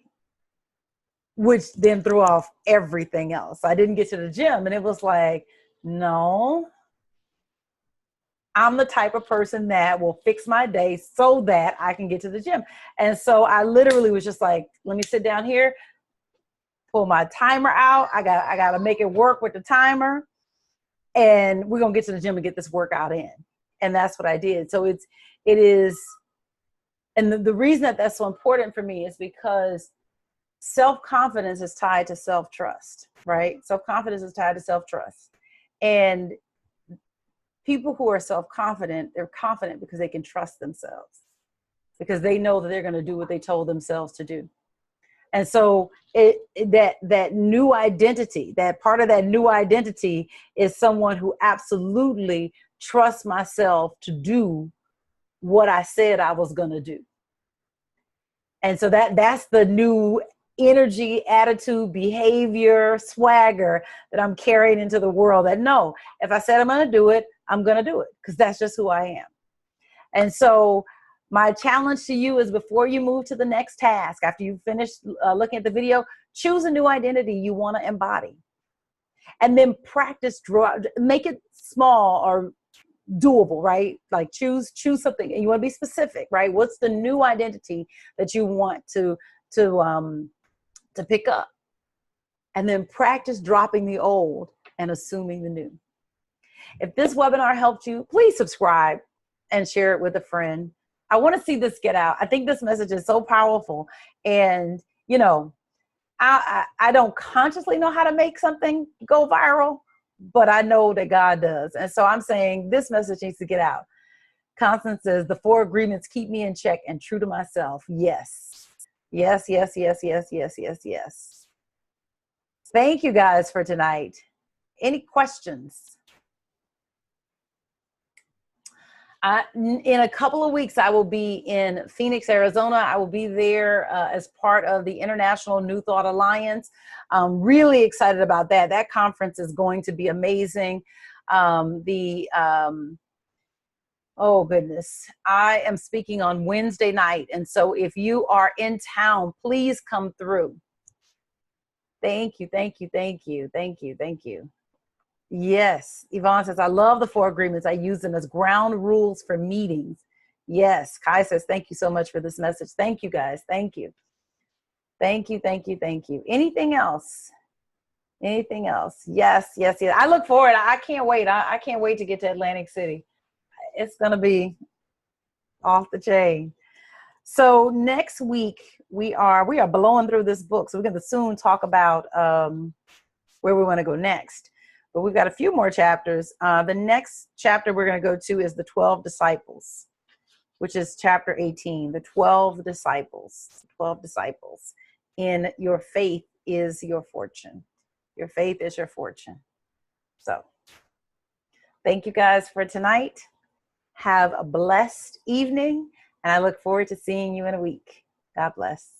Speaker 1: which then threw off everything else. I didn't get to the gym, and it was like, no, I'm the type of person that will fix my day so that I can get to the gym. And so I literally was just like, let me sit down here, pull my timer out. I got to make it work with the timer, and we're going to get to the gym and get this workout in. And that's what I did. So it is, and the reason that that's so important for me is because self-confidence is tied to self-trust, right? Self-confidence is tied to self-trust. And people who are self-confident, they're confident because they can trust themselves, because they know that they're going to do what they told themselves to do. And so that new identity, that part of that new identity is someone who absolutely trusts myself to do what I said I was going to do. And so that's the new energy, attitude, behavior, swagger that I'm carrying into the world. That no, if I said I'm going to do it, I'm going to do it, because that's just who I am. And so my challenge to you is, before you move to the next task, after you finish looking at the video, choose a new identity you want to embody. And then practice, make it small or doable, right? Like choose something, and you want to be specific, right? What's the new identity that you want to pick up? And then practice dropping the old and assuming the new. If this webinar helped you, please subscribe and share it with a friend. I want to see this get out. I think this message is so powerful. And, you know, I don't consciously know how to make something go viral, but I know that God does. And so I'm saying this message needs to get out. Constance says, the 4 agreements keep me in check and true to myself. Yes. Yes, yes, yes, yes, yes, yes, yes. Thank you guys for tonight. Any questions? In a couple of weeks, I will be in Phoenix, Arizona. I will be there as part of the International New Thought Alliance. I'm really excited about that. That conference is going to be amazing. Oh goodness, I am speaking on Wednesday night. And so if you are in town, please come through. Thank you, thank you, thank you, thank you, thank you. Yes, Yvonne says, I love the 4 agreements. I use them as ground rules for meetings. Yes, Kai says, thank you so much for this message. Thank you, guys. Thank you. Thank you, thank you, thank you. Anything else? Anything else? Yes, yes, yes. I look forward. I can't wait. I can't wait to get to Atlantic City. It's going to be off the chain. So next week, we are blowing through this book. So we're going to soon talk about where we want to go next. But we've got a few more chapters. The next chapter we're going to go to is the 12 disciples, which is chapter 18, the 12 disciples. 12 disciples. In your faith is your fortune. Your faith is your fortune. So thank you guys for tonight. Have a blessed evening, and I look forward to seeing you in a week. God bless.